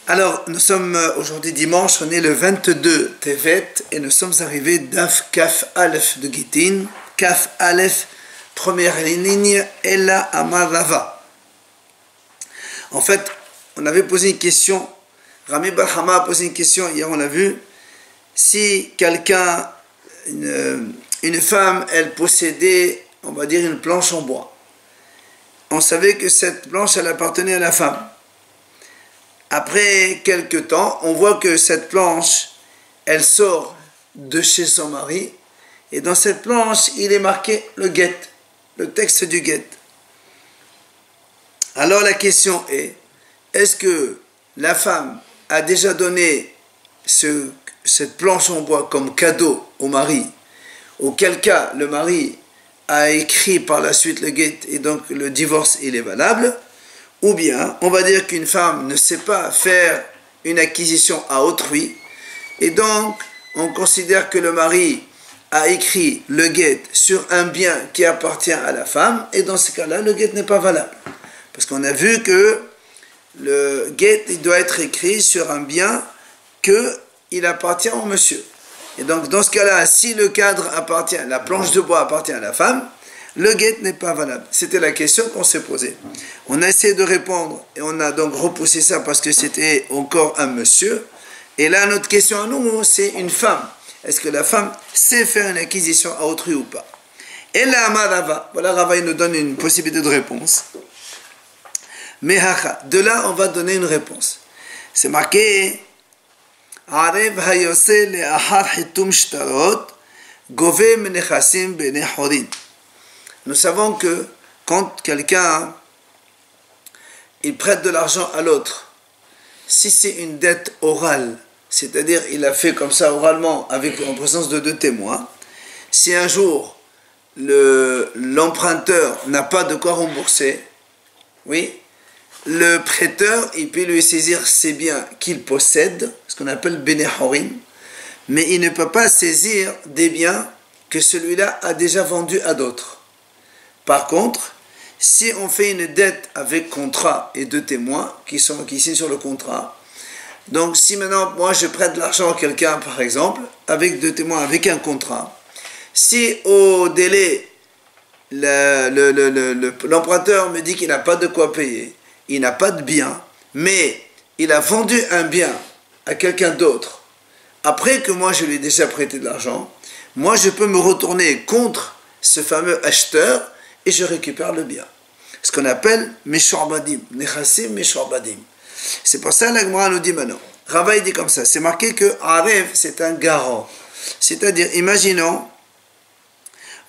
Alors, nous sommes aujourd'hui dimanche, on est le 22 Tevet et nous sommes arrivés d'Af Kaf Aleph de Gittin. Kaf Aleph, première ligne, Ella Amarava. En fait, on avait posé une question, Rami Barhama a posé une question, hier on l'a vu, si quelqu'un, une femme, elle possédait, on va dire, une planche en bois. On savait que cette planche, elle appartenait à la femme. Après quelques temps, on voit que cette planche, elle sort de chez son mari, et dans cette planche, il est marqué le get, le texte du get. Alors la question est-ce que la femme a déjà donné cette planche en bois comme cadeau au mari, auquel cas le mari a écrit par la suite le get, et donc le divorce, il est valable? Ou bien, on va dire qu'une femme ne sait pas faire une acquisition à autrui, et donc on considère que le mari a écrit le get sur un bien qui appartient à la femme, et dans ce cas-là, le get n'est pas valable. Parce qu'on a vu que le get, il doit être écrit sur un bien qu'il appartient au monsieur. Et donc, dans ce cas-là, si le cadre appartient, la planche de bois appartient à la femme, le get n'est pas valable. C'était la question qu'on s'est posée. On a essayé de répondre et on a donc repoussé ça parce que c'était encore un monsieur. Et là, notre question à nous, c'est une femme. Est-ce que la femme sait faire une acquisition à autrui ou pas? Et là, Rava, voilà, Rava, il nous donne une possibilité de réponse. Mais de là, on va donner une réponse. C'est marqué Arev hayose le'ahar hitum shtarot gove menechasim bene horin. Nous savons que quand quelqu'un il prête de l'argent à l'autre, si c'est une dette orale, c'est-à-dire il a fait comme ça oralement en présence de deux témoins, si un jour l'emprunteur n'a pas de quoi rembourser, oui, le prêteur il peut lui saisir ses biens qu'il possède, ce qu'on appelle bénéhorin, mais il ne peut pas saisir des biens que celui-là a déjà vendus à d'autres. Par contre, si on fait une dette avec contrat et deux témoins qui signent sur le contrat, donc si maintenant moi je prête de l'argent à quelqu'un par exemple, avec deux témoins, avec un contrat, si au délai l'emprunteur me dit qu'il n'a pas de quoi payer, il n'a pas de bien, mais il a vendu un bien à quelqu'un d'autre, après que moi je lui ai déjà prêté de l'argent, moi je peux me retourner contre ce fameux acheteur et je récupère le bien. Ce qu'on appelle Meshorbadim, Nechassim Meshorbadim. C'est pour ça que la Gemara nous dit maintenant. Rava il dit comme ça, c'est marqué que Arev c'est un garant. C'est-à-dire, imaginons,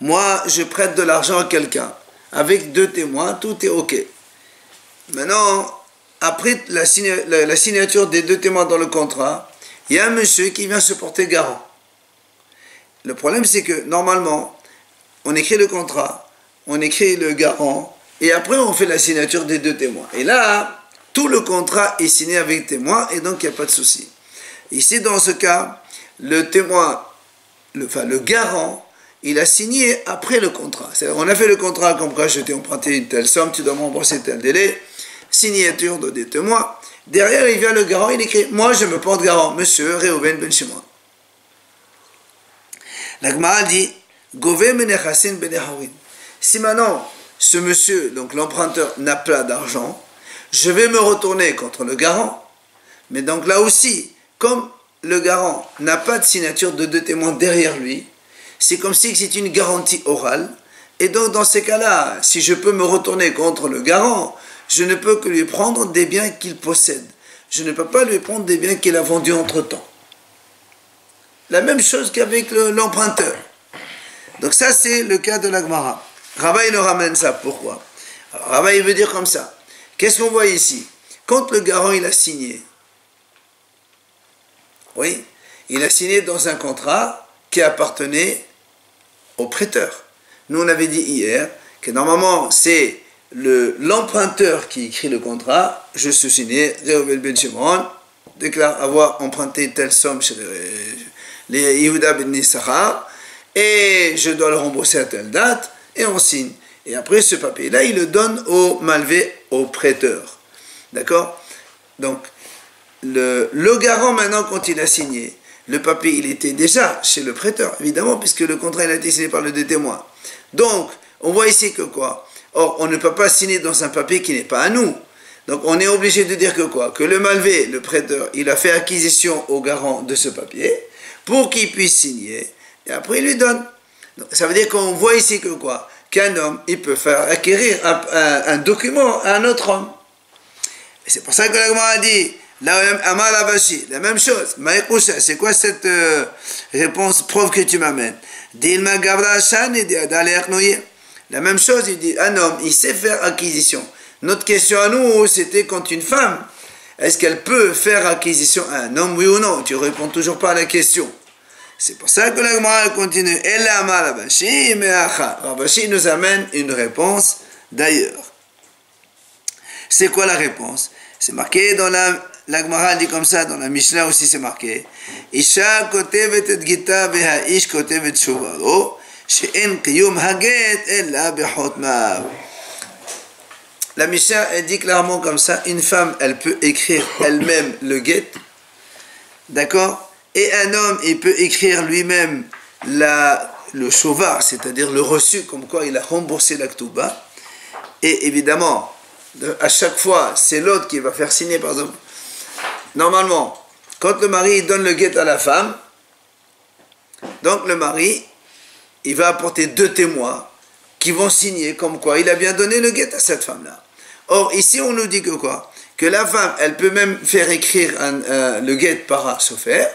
moi je prête de l'argent à quelqu'un, avec deux témoins, tout est ok. Maintenant, après la signature des deux témoins dans le contrat, il y a un monsieur qui vient se porter garant. Le problème c'est que normalement, on écrit le contrat, on écrit le garant, et après on fait la signature des deux témoins. Et là, tout le contrat est signé avec témoin, et donc il n'y a pas de souci. Ici, dans ce cas, le témoin, le garant, il a signé après le contrat. C'est-à-dire, on a fait le contrat comme quoi je t'ai emprunté une telle somme, tu dois me rembourser tel délai, signature de des témoins. Derrière, il vient le garant, il écrit, moi je me porte garant, monsieur Reuven ben Shimon. La Gemara dit, Gove menechassin beneharin. Si maintenant, ce monsieur, donc l'emprunteur, n'a pas d'argent, je vais me retourner contre le garant. Mais donc là aussi, comme le garant n'a pas de signature de deux témoins derrière lui, c'est comme si c'est une garantie orale. Et donc dans ces cas-là, si je peux me retourner contre le garant, je ne peux que lui prendre des biens qu'il possède. Je ne peux pas lui prendre des biens qu'il a vendus entre-temps. La même chose qu'avec l'emprunteur. Donc ça, c'est le cas de la Gemara. Rava, il nous ramène ça. Pourquoi? Alors, Rava, il veut dire comme ça. Qu'est-ce qu'on voit ici? Quand le garant, il a signé, oui, il a signé dans un contrat qui appartenait au prêteur. Nous, on avait dit hier que normalement, c'est l'emprunteur qui écrit le contrat. Je suis signé, Reuven ben Shimon déclare avoir emprunté telle somme chez les Yehuda ben Issachar, et je dois le rembourser à telle date, et on signe. Et après, ce papier-là, il le donne au malvé, au prêteur. D'accord? Donc, le garant maintenant, quand il a signé, le papier, il était déjà chez le prêteur, évidemment, puisque le contrat il a été signé par le deux témoins. Donc, on voit ici que quoi? Or, on ne peut pas signer dans un papier qui n'est pas à nous. Donc, on est obligé de dire que quoi? Que le malvé, le prêteur, il a fait acquisition au garant de ce papier pour qu'il puisse signer, et après il lui donne. Donc, ça veut dire qu'on voit ici que quoi? Qu'un homme, il peut faire acquérir un document à un autre homme. Et c'est pour ça que la Gemara a dit, la même chose. C'est quoi cette réponse, preuve que tu m'amènes? La même chose, il dit, un homme, il sait faire acquisition. Notre question à nous, c'était quand une femme, est-ce qu'elle peut faire acquisition à un homme, oui ou non? Tu réponds toujours pas à la question. C'est pour ça que la Gemara continue. Rabashi nous amène une réponse d'ailleurs. C'est quoi la réponse? C'est marqué dans la Gemara dit comme ça, dans la Mishnah aussi c'est marqué. Isha kotevet et gita veha ish kotevet shuvaro she'en qiyum haget ella bechotmav. La Mishnah elle dit clairement comme ça, une femme elle peut écrire elle-même le get, d'accord? Et un homme il peut écrire lui-même le shovar, c'est-à-dire le reçu, comme quoi il a remboursé la ktuba. Et évidemment, à chaque fois, c'est l'autre qui va faire signer, par exemple. Normalement, quand le mari donne le guet à la femme, donc le mari, il va apporter deux témoins qui vont signer comme quoi il a bien donné le guet à cette femme-là. Or, ici, on nous dit que quoi? Que la femme, elle peut même faire écrire le guet par un sofer,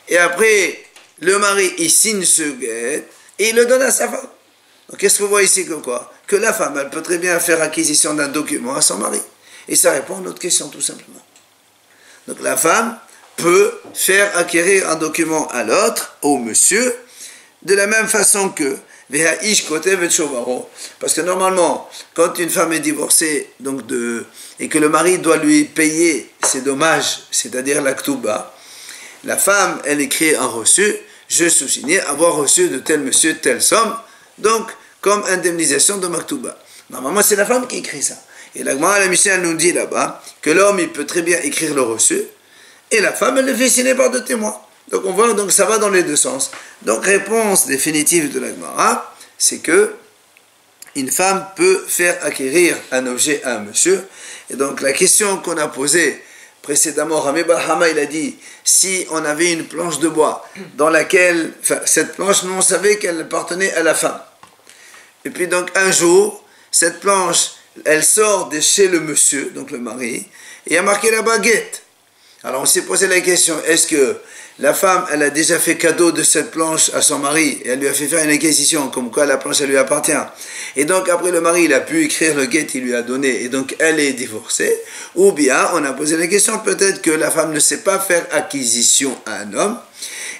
et après, le mari, il signe ce guet, et il le donne à sa femme. Donc, qu'est-ce qu'on voit ici que quoi? Que la femme, elle peut très bien faire acquisition d'un document à son mari. Et ça répond à notre question, tout simplement. Donc, la femme peut faire acquérir un document à l'autre, au monsieur, de la même façon que parce que normalement, quand une femme est divorcée et que le mari doit lui payer ses dommages, c'est-à-dire la ktuba, la femme, elle écrit un reçu, je sous-signais avoir reçu de tel monsieur telle somme, donc comme indemnisation de maktuba. Normalement, c'est la femme qui écrit ça. Et la Mishnah nous dit là-bas que l'homme, il peut très bien écrire le reçu, et la femme, elle le fait signer par deux témoins. Donc on voit, donc ça va dans les deux sens. Donc réponse définitive de la Gemara, c'est que une femme peut faire acquérir un objet à un monsieur. Et donc la question qu'on a posée précédemment, Rami Bahama, il a dit, si on avait une planche de bois dans laquelle, cette planche, nous on savait qu'elle appartenait à la femme. Et puis donc un jour, cette planche, elle sort de chez le monsieur, donc le mari, et il y a marqué la baguette. Alors on s'est posé la question, est-ce que la femme, elle a déjà fait cadeau de cette planche à son mari, et elle lui a fait faire une acquisition, comme quoi la planche, elle lui appartient. Et donc après le mari, il a pu écrire le guet, il lui a donné, et donc elle est divorcée. Ou bien, on a posé la question, peut-être que la femme ne sait pas faire acquisition à un homme,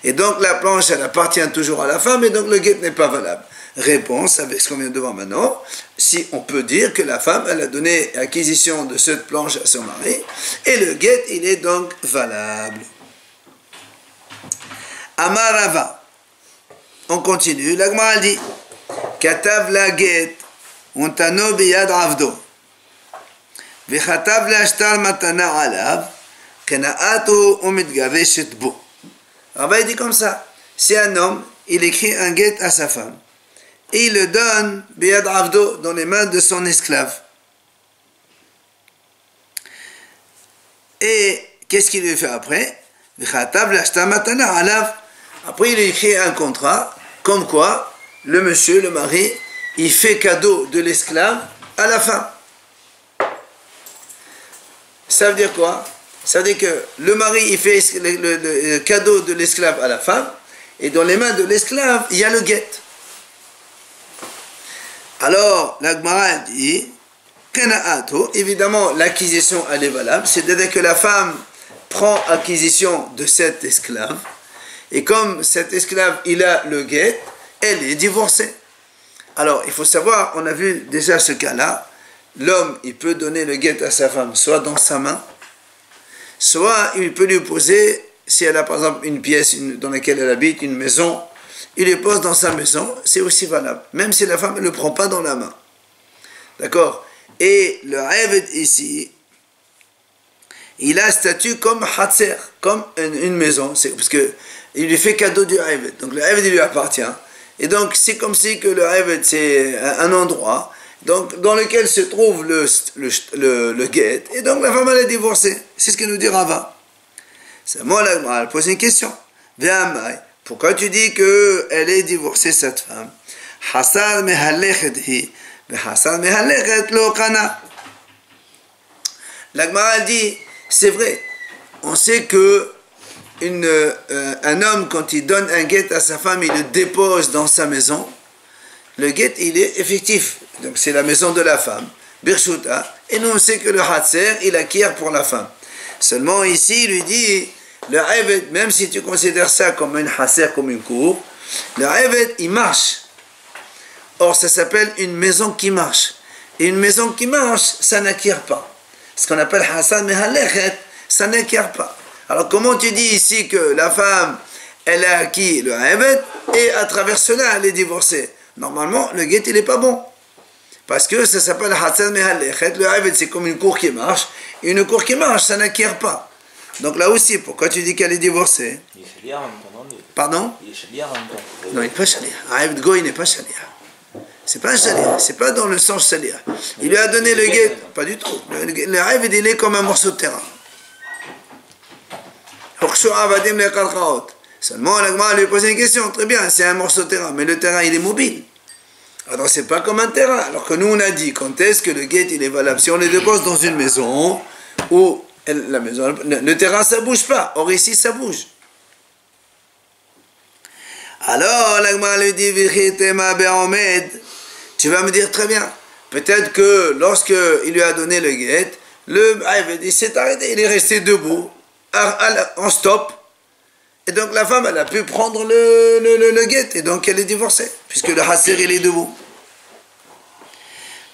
et donc la planche, elle appartient toujours à la femme, et donc le guet n'est pas valable. Réponse, avec ce qu'on vient de voir maintenant, si on peut dire que la femme, elle a donné acquisition de cette planche à son mari, et le guet, il est donc valable. Amarava. On continue. La Gemara dit Katav la get untano biyad avdo vechatav la shtar matana alav kena'atu umitgareshet bo. Rava dit comme ça, si un homme, il écrit un guet à sa femme et il le donne biyad avdo, dans les mains de son esclave. Et qu'est-ce qu'il lui fait après? Vechatav la shtar matana alav. Après, il a écrit un contrat, comme quoi, le monsieur, le mari, il fait cadeau de l'esclave à la femme. Ça veut dire quoi? Ça veut dire que le mari, il fait le cadeau de l'esclave à la femme, et dans les mains de l'esclave, il y a le guet. Alors, la Gemara dit, évidemment, l'acquisition, elle est valable, c'est-à-dire que la femme prend acquisition de cet esclave, et comme cet esclave, il a le guet, elle est divorcée. Alors, il faut savoir, on a vu déjà ce cas-là, l'homme, il peut donner le guet à sa femme, soit dans sa main, soit il peut lui poser, si elle a par exemple une pièce dans laquelle elle habite, une maison, il lui pose dans sa maison, c'est aussi valable, même si la femme ne le prend pas dans la main. D'accord? Et le rêve ici, il a statut comme Hatser, comme une maison, parce que il lui fait cadeau du Eved. Donc le Eved il lui appartient. Et donc c'est comme si que le Eved c'est un endroit donc, dans lequel se trouve le guet. Et donc la femme elle est divorcée. C'est ce que nous dit Rava. C'est moi là, elle pose une question. Pourquoi tu dis qu'elle est divorcée cette femme? Hassan mehalechet hi, Hassan mehalechet lo kana. La Gemara dit, c'est vrai, on sait que un homme, quand il donne un guet à sa femme, il le dépose dans sa maison. Le guet, il est effectif. Donc c'est la maison de la femme, Birshuta. Et nous, on sait que le Hatser, il acquiert pour la femme. Seulement ici, il lui dit, le Eved, même si tu considères ça comme un Hatser, comme une cour, le Eved, il marche. Or, ça s'appelle une maison qui marche. Et une maison qui marche, ça n'acquiert pas. Ce qu'on appelle Hassan Mehalechet, ça n'acquiert pas. Alors comment tu dis ici que la femme, elle a acquis le Eved et à travers cela, elle est divorcée? Normalement, le guet, il n'est pas bon. Parce que ça s'appelle Hassan Mehalechet. Le Eved, c'est comme une cour qui marche. Et une cour qui marche, ça n'acquiert pas. Donc là aussi, pourquoi tu dis qu'elle est divorcée? Il est chalia en même temps, non? Pardon? Il est chalia en même temps. Non, il n'est pas chalia. Un Eved Goy n'est pas chalia. C'est pas un chalia, c'est pas dans le sens chalia. Il lui a donné le guet, pas du tout. Le Eved, il est comme un morceau de terrain. Seulement, la Gemara lui a posé une question. Très bien, c'est un morceau de terrain, mais le terrain, il est mobile. Alors, c'est pas comme un terrain. Alors que nous, on a dit, quand est-ce que le guet, il est valable? Si on le dépose dans une maison, où la maison, le terrain, ça bouge pas. Or, ici, ça bouge. Alors, la Gemara lui dit, tu vas me dire très bien. Peut-être que lorsqu'il lui a donné le guet, il s'est arrêté, il est resté debout, en stop. Et donc la femme, elle a pu prendre le guet, et donc elle est divorcée, puisque le Hasser, il est debout.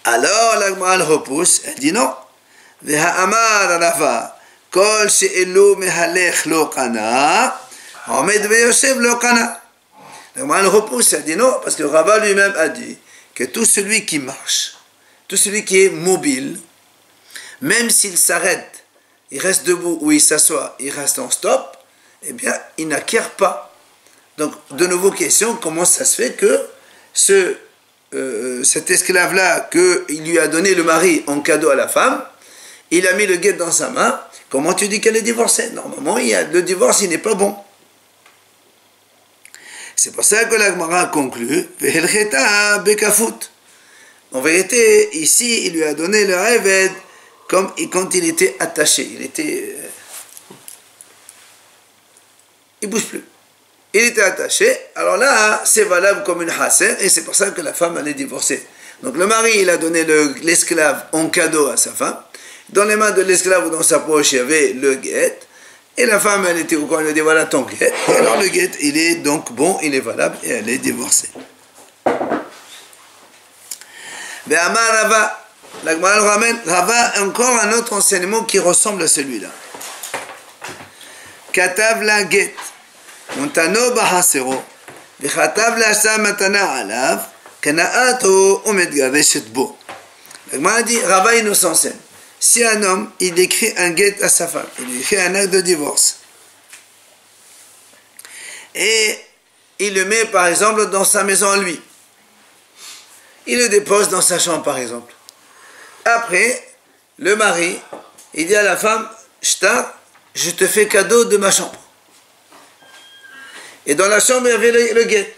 Alors, la Gemara repousse, elle dit non. Ve'ha'amar Rava, kol she'elu mehalech lo kana, omed ve'yoshev lo kana. La Gemara repousse, elle dit non, parce que Rava lui-même a dit que tout celui qui marche, tout celui qui est mobile, même s'il s'arrête, il reste debout ou il s'assoit, il reste en stop, eh bien, il n'acquiert pas. Donc, de nouveau, question, comment ça se fait que cet esclave-là, qu'il lui a donné le mari en cadeau à la femme, il a mis le guet dans sa main, comment tu dis qu'elle est divorcée? Normalement, le divorce, il n'est pas bon. C'est pour ça que la Gemara conclut, en vérité, ici, il lui a donné le Eved comme quand il était attaché. Il bouge plus. Il était attaché. Alors là, c'est valable comme une hasser, et c'est pour ça que la femme, elle est divorcée. Donc le mari, il a donné l'esclave en cadeau à sa femme. Dans les mains de l'esclave ou dans sa poche, il y avait le guet. Et la femme, elle était au coin, elle a dit voilà ton guet. Et alors le guet, il est donc bon, il est valable, et elle est divorcée. Mais Amar Rava, la Gemara ramène Rava encore un autre enseignement qui ressemble à celui-là. Katav la guet, montano bahasero, vechatav la sa matana alav, kanaato umedgareshet bo. La Gemara dit Rava il nous enseigne. Si un homme, il écrit un guet à sa femme, il écrit un acte de divorce, et il le met par exemple dans sa maison à lui, il le dépose dans sa chambre par exemple. Après, le mari, il dit à la femme, je te fais cadeau de ma chambre. Et dans la chambre, il y avait le guet.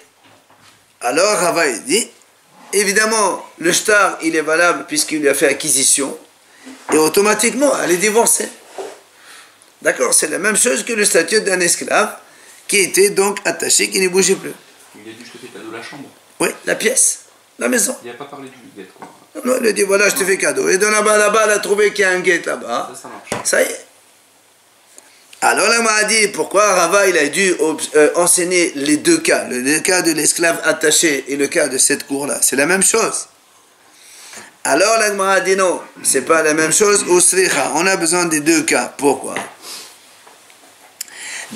Alors Rava il dit, évidemment, le shtar, il est valable puisqu'il lui a fait acquisition, et automatiquement, elle est divorcée. D'accord? C'est la même chose que le statut d'un esclave qui était donc attaché, qui ne bougeait plus. Il a dit je te fais cadeau de la chambre. Oui, la pièce, la maison. Il n'a pas parlé du guet, quoi. Non, il a dit voilà, je te fais cadeau. Et dans là-bas, elle a trouvé qu'il y a un guet là-bas. Ça marche. Ça y est. Alors là, m'a dit pourquoi Rava il a dû enseigner les deux cas, le cas de l'esclave attaché et le cas de cette cour-là. C'est la même chose. Alors la Gemara dit non, c'est pas la même chose. On a besoin des deux cas. Pourquoi?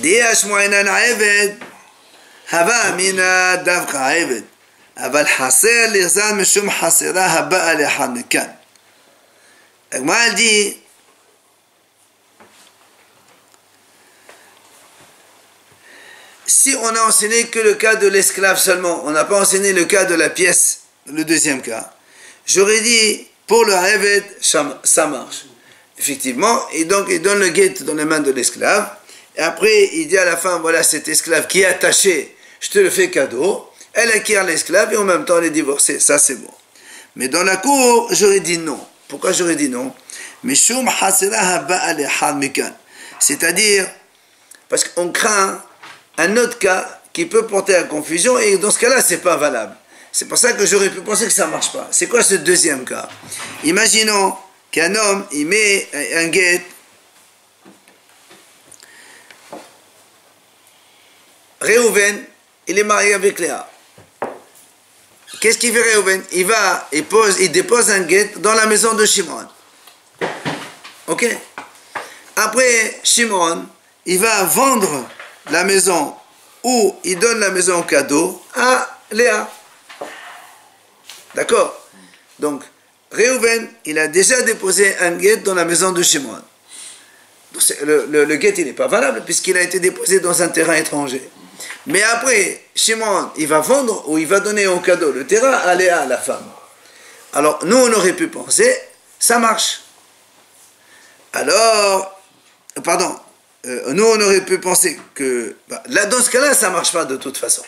La Gemara dit si on a enseigné que le cas de l'esclave seulement, on n'a pas enseigné le cas de la pièce, le deuxième cas, j'aurais dit, pour le Eved, ça marche. Effectivement, et donc il donne le guet dans les mains de l'esclave, et après il dit à la femme, voilà cet esclave qui est attaché, je te le fais cadeau, elle acquiert l'esclave et en même temps elle est divorcée, ça c'est bon. Mais dans la cour, j'aurais dit non. Pourquoi j'aurais dit non? C'est-à-dire, parce qu'on craint un autre cas qui peut porter à confusion, et dans ce cas-là, c'est pas valable. C'est pour ça que j'aurais pu penser que ça marche pas. C'est quoi ce deuxième cas? Imaginons qu'un homme, il met un guet, Réhouven, il est marié avec Léa. Qu'est-ce qu'il fait Réhouven? Il dépose un guet dans la maison de Shimon. Ok? Après, Shimon, il va vendre la maison ou il donne la maison en cadeau à Léa. D'accord? Donc, Réhouven, il a déjà déposé un guet dans la maison de Shimon. Le guet, il n'est pas valable puisqu'il a été déposé dans un terrain étranger. Mais après, Shimon, il va vendre ou il va donner en cadeau le terrain à Léa, la femme. Alors, nous, on aurait pu penser, ça marche. Alors, nous, on aurait pu penser que, là, dans ce cas-là, ça ne marche pas de toute façon.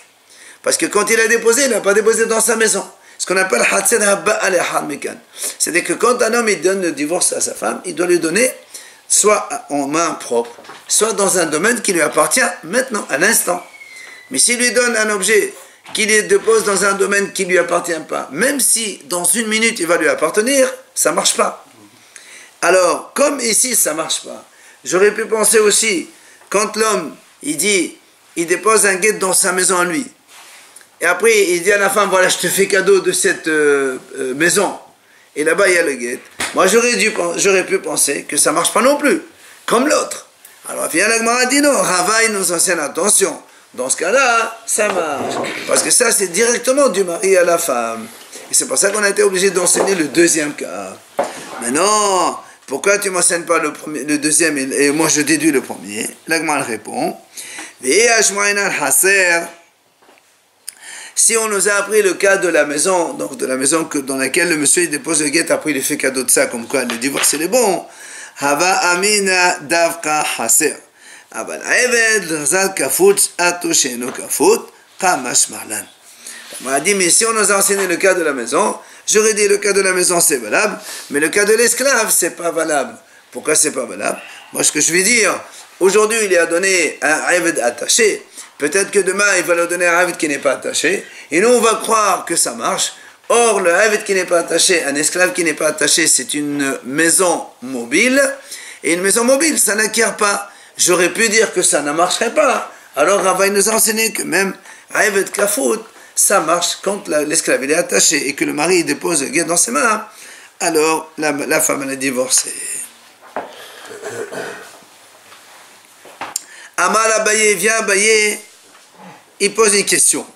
Parce que quand il a déposé, il n'a pas déposé dans sa maison. Ce qu'on appelle Hatsen Habba al-Ehad Mekan. C'est-à-dire que quand un homme il donne le divorce à sa femme, il doit lui donner soit en main propre, soit dans un domaine qui lui appartient maintenant, à l'instant. Mais s'il lui donne un objet qu'il dépose dans un domaine qui ne lui appartient pas, même si dans une minute il va lui appartenir, ça ne marche pas. Alors, comme ici ça ne marche pas, j'aurais pu penser aussi, quand l'homme, il dépose un guet dans sa maison à lui, et après il dit à la femme, voilà, je te fais cadeau de cette maison, et là-bas il y a le guet. Moi j'aurais pu penser que ça ne marche pas non plus, comme l'autre. Alors, vient la Gemara dit non, Rava il nous enseigne attention. Dans ce cas-là, ça marche. Parce que ça, c'est directement du mari à la femme. Et c'est pour ça qu'on a été obligé d'enseigner le deuxième cas. Mais non, pourquoi tu ne m'enseignes pas le deuxième et moi je déduis le premier? L'Agma répond, si on nous a appris le cas de la maison, donc de la maison dans laquelle le monsieur il dépose le guet, après il fait cadeau de ça, comme quoi le divorce il est bon, Hava Amina Davka Haser. On m'a dit, mais si on nous a enseigné le cas de la maison, j'aurais dit le cas de la maison c'est valable, mais le cas de l'esclave c'est pas valable. Pourquoi c'est pas valable? Moi ce que je vais dire, aujourd'hui il a donné un Eved attaché, peut-être que demain il va le donner un Eved qui n'est pas attaché, et nous on va croire que ça marche. Or le Eved qui n'est pas attaché, un esclave qui n'est pas attaché, c'est une maison mobile, et une maison mobile ça n'acquiert pas. J'aurais pu dire que ça ne marcherait pas. Alors Rava nous a enseigné que même Eved Kafout, ça marche quand l'esclave est attaché et que le mari dépose le guet dans ses mains. Alors la femme elle est divorcée. Amal Abaye, vient Abaye, il pose une question.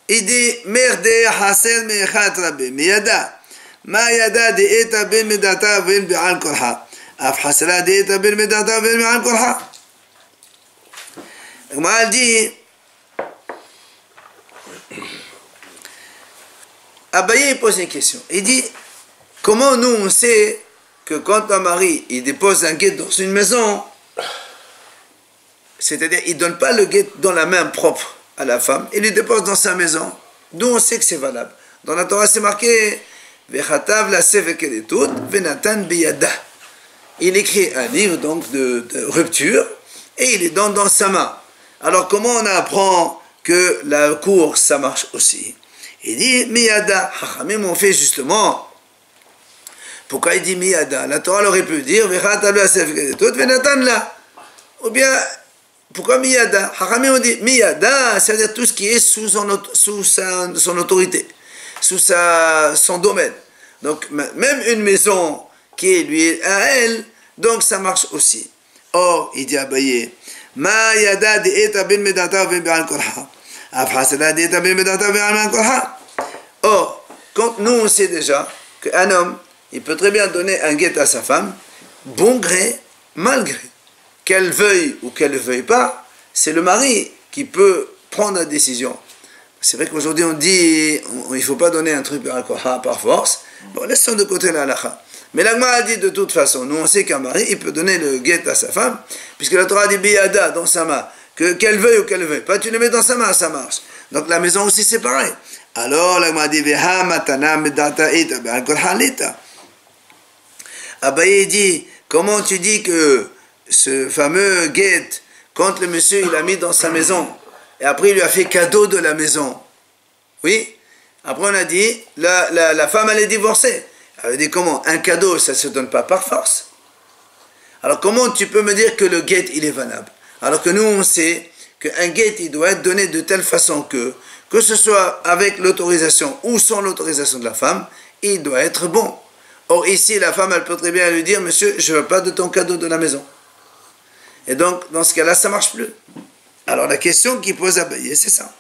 Il dit Merde Hasen Mechat Rabbe, Miyada, Ma Yada de Eta Ben Medata Ben Be'al Korha. Elle dit, Abaye pose une question. Il dit, comment nous on sait que quand un mari il dépose un guet dans une maison, c'est-à-dire il ne donne pas le guet dans la main propre à la femme, il le dépose dans sa maison, d'où on sait que c'est valable. Dans la Torah c'est marqué, Vechatav la sevekeletut venatan biyada. Il écrit un livre donc de rupture et il les donne dans sa main. Alors comment on apprend que la cour ça marche aussi? Il dit Miyada, Chachamim ont fait justement. Pourquoi il dit Miyada? La Torah aurait pu dire ou bien pourquoi Miyada? Chachamim ont dit Miyada, c'est-à-dire tout ce qui est sous son autorité, sous son domaine. Donc même une maison qui est lui à elle, donc ça marche aussi. Or, il dit à Abaye, Ma yada de eta ben medata ben be'al korha. Afhasela de eta ben medata ben be'al korha. Or, quand nous on sait déjà qu'un homme, il peut très bien donner un guet à sa femme, bon gré, mal gré. Qu'elle veuille ou qu'elle ne veuille pas, c'est le mari qui peut prendre la décision. C'est vrai qu'aujourd'hui on dit il ne faut pas donner un truc par force. Bon, laissons de côté la halakha. Mais l'Agma a dit de toute façon, nous on sait qu'un mari il peut donner le guet à sa femme, puisque la Torah dit biyada dans sa main, qu'elle veuille ou qu'elle veuille. Pas tu le mets dans sa main, ça marche. Donc la maison aussi c'est pareil. Alors l'Agma a dit veha matana medata ita be'al halita. Abaye dit comment tu dis que ce fameux guet, quand le monsieur il l'a mis dans sa maison, et après il lui a fait cadeau de la maison. Oui. Après on a dit, la femme elle est divorcée. Elle a dit comment? Un cadeau ça ne se donne pas par force. Alors comment tu peux me dire que le guet il est valable? Alors que nous on sait qu'un guet il doit être donné de telle façon que ce soit avec l'autorisation ou sans l'autorisation de la femme, il doit être bon. Or ici la femme elle peut très bien lui dire monsieur je ne veux pas de ton cadeau de la maison. Et donc, dans ce cas-là, ça ne marche plus. Alors, la question qu'il pose à Abaye, c'est ça.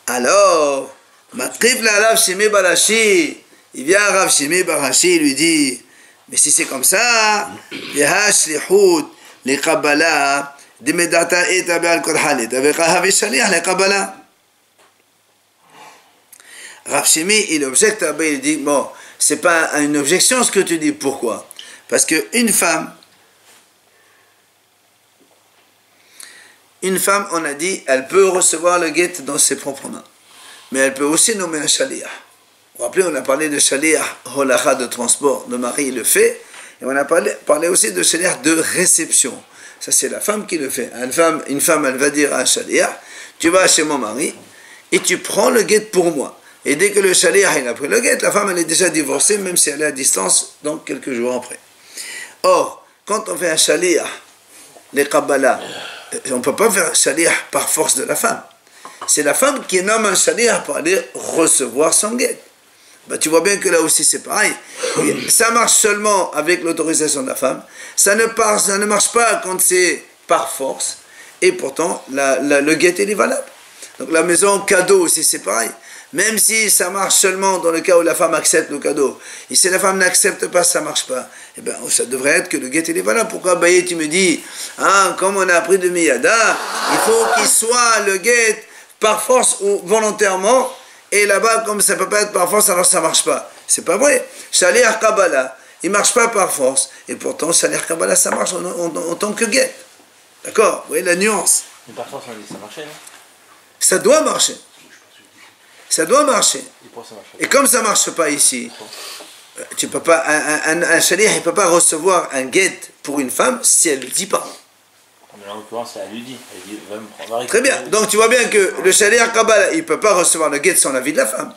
Alors, Matrif la Rav Shimi Barashi, il vient à Rav Shimi Barashi, il lui dit, mais si c'est comme ça, Yehash lihut li Kabbalah, dimedata eta be'al korhalit, avec Ahavi Shaliach li Kabbalah. Rav Shimi, il objecte à Abaye, il dit, bon, c'est pas une objection ce que tu dis, pourquoi? Parce qu'une femme, on a dit, elle peut recevoir le guet dans ses propres mains. Mais elle peut aussi nommer un shaliach. Vous vous rappelez, on a parlé de shaliach holacha de transport. Le mari le fait. Et on a parlé aussi de shaliach de réception. Ça, c'est la femme qui le fait. Une femme, elle va dire à un shaliach, tu vas chez mon mari et tu prends le guet pour moi. Et dès que le shaliach il a pris le guet, la femme, elle est déjà divorcée, même si elle est à distance, donc quelques jours après. Or, quand on fait un shaliach, les Kabbalah, on ne peut pas faire un shaliach par force de la femme. C'est la femme qui nomme un shaliach pour aller recevoir son guet. Ben, tu vois bien que là aussi c'est pareil. Ça marche seulement avec l'autorisation de la femme. Ça ne marche pas quand c'est par force. Et pourtant, le guet il est valable. Donc la maison cadeau aussi c'est pareil. Même si ça marche seulement dans le cas où la femme accepte le cadeau. Et si la femme n'accepte pas, ça ne marche pas. Eh bien, ça devrait être que le guet il est valable. Pourquoi, Abaye, tu me dis, comme on a appris de Miyada, il faut qu'il soit le guet par force ou volontairement. Et là-bas, comme ça ne peut pas être par force, alors ça ne marche pas. C'est pas vrai. Shaliach Kabbalah, il ne marche pas par force. Et pourtant, Shaliach Kabbalah, ça marche en tant que guet. D'accord? Vous voyez la nuance. Mais par force, on dit ça marchait, non? Ça doit marcher. Ça doit marcher. Et comme ça ne marche pas ici, tu peux pas, un shaliach ne peut pas recevoir un guet pour une femme si elle ne le dit pas. Mais en l'occurrence, elle lui dit. Elle dit, va me prendre. Très bien. Donc tu vois bien que le shaliach Kabbalah, il ne peut pas recevoir le guet sans l'avis de la femme.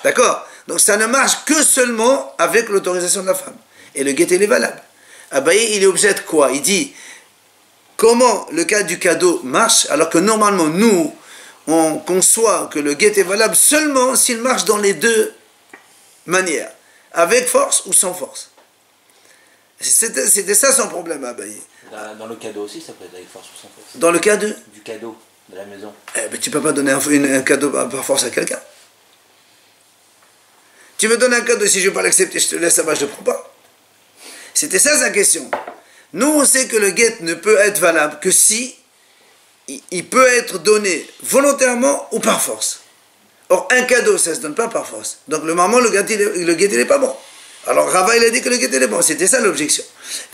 D'accord? Donc ça ne marche que seulement avec l'autorisation de la femme. Et le guet, il est valable. Abaye, il est objet de quoi? Il dit, comment le cas du cadeau marche, alors que normalement, nous, on conçoit que le guet est valable seulement s'il marche dans les deux manières, avec force ou sans force. C'était ça son problème à Abaye. Dans le cadeau aussi, ça peut être avec force ou sans force. Dans le cas du cadeau de la maison. Mais tu ne peux pas donner un cadeau par force à quelqu'un. Tu me donnes un cadeau, si je ne veux pas l'accepter, je te laisse, ça va, je ne le prends pas. C'était ça sa question. Nous, on sait que le guet ne peut être valable que si il peut être donné volontairement ou par force. Or, un cadeau, ça ne se donne pas par force. Donc, le moment, le guet, il n'est pas bon. Alors, Rava, il a dit que le guet, il est bon. C'était ça l'objection.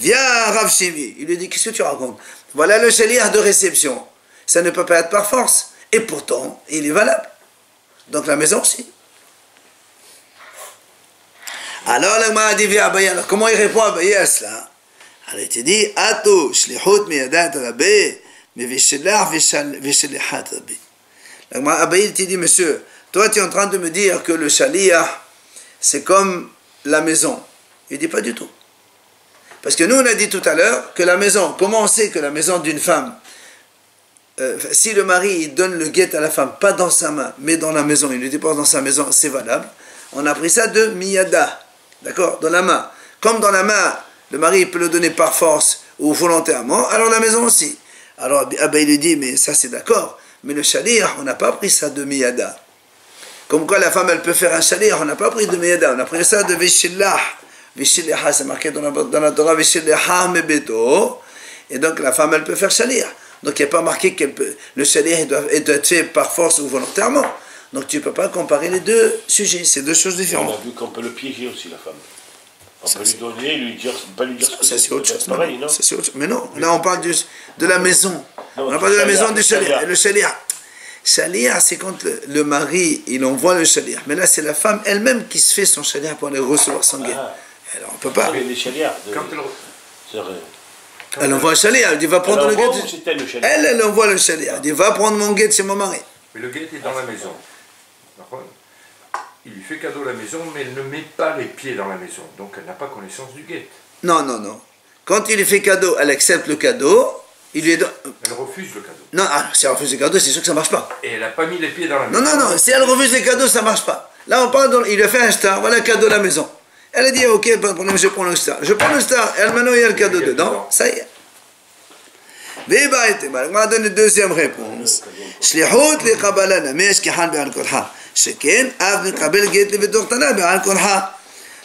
Viens Rav Shimi. Il lui dit, qu'est-ce que tu racontes? Voilà le shaliach de réception. Ça ne peut pas être par force. Et pourtant, il est valable. Donc, la maison aussi. Alors, la Gemara dit, viens Abaye. Alors, comment il répond à Abaye à cela? Alors, il te dit, Ato, shlichut miyadat Rabbi. Mais Abaye te dit, monsieur, toi tu es en train de me dire que le shaliach, c'est comme la maison. Il dit pas du tout. Parce que nous on a dit tout à l'heure que la maison, comment on sait que la maison d'une femme, si le mari il donne le guet à la femme, pas dans sa main, mais dans la maison, il le dépose dans sa maison, c'est valable. On a pris ça de miyada, d'accord, dans la main. Comme dans la main, le mari peut le donner par force ou volontairement, alors la maison aussi. Alors Abaye lui dit, mais ça c'est d'accord, mais le shaliach, on n'a pas pris ça de miyada. Comme quoi la femme elle peut faire un shaliach, on n'a pas pris de miyada, on a pris ça de vishillah. Vishillah, c'est marqué dans la Torah, vishillah mebeto, et donc la femme elle peut faire shaliach. Donc il n'y a pas marqué que le shaliach doit être fait par force ou volontairement. Donc tu ne peux pas comparer les deux sujets, c'est deux choses On différentes. a vu qu'on peut le piéger aussi, la femme. On Ça, peut lui donner, lui dire, pas lui dire ce que Ça c'est autre chose. pareil, non? Ça, c'est autre chose. Mais non, là on parle de la maison. Non, On n'a pas de la maison shaliach, du shaliach. shaliach. Le shaliach. Shaliach, c'est quand le mari, il envoie le shaliach. Mais là, c'est la femme elle-même qui se fait son shaliach pour aller recevoir son guet. Ah. Alors, on ne peut pas. Les shaliach. Quand Elle envoie un shaliach. Elle dit, va prendre le guet. C'est elle le shaliach. Elle envoie le shaliach. Elle dit, va prendre mon guet chez mon mari. Mais le guet est dans la maison. D'accord. Il lui fait cadeau la maison, mais elle ne met pas les pieds dans la maison. Donc elle n'a pas connaissance du guet. Non, non, non. Quand il lui fait cadeau, elle accepte le cadeau. Il lui donne... Elle refuse le cadeau. Non, si elle refuse le cadeau, c'est sûr que ça ne marche pas. Et elle n'a pas mis les pieds dans la Non, maison. non, non. Si elle refuse les cadeaux, ça ne marche pas. Là, on parle, il lui a fait un star. Voilà le cadeau de la maison. Elle a dit, ok, pas de problème, je prends le star. Je prends le star. Et maintenant, il y a le cadeau dedans. Ça y est. On va donner une deuxième réponse. שליחות לקבלה נמש כחן בעל כורחה, שכן אף מקבל גט לבתוך תנא בעל כורחה.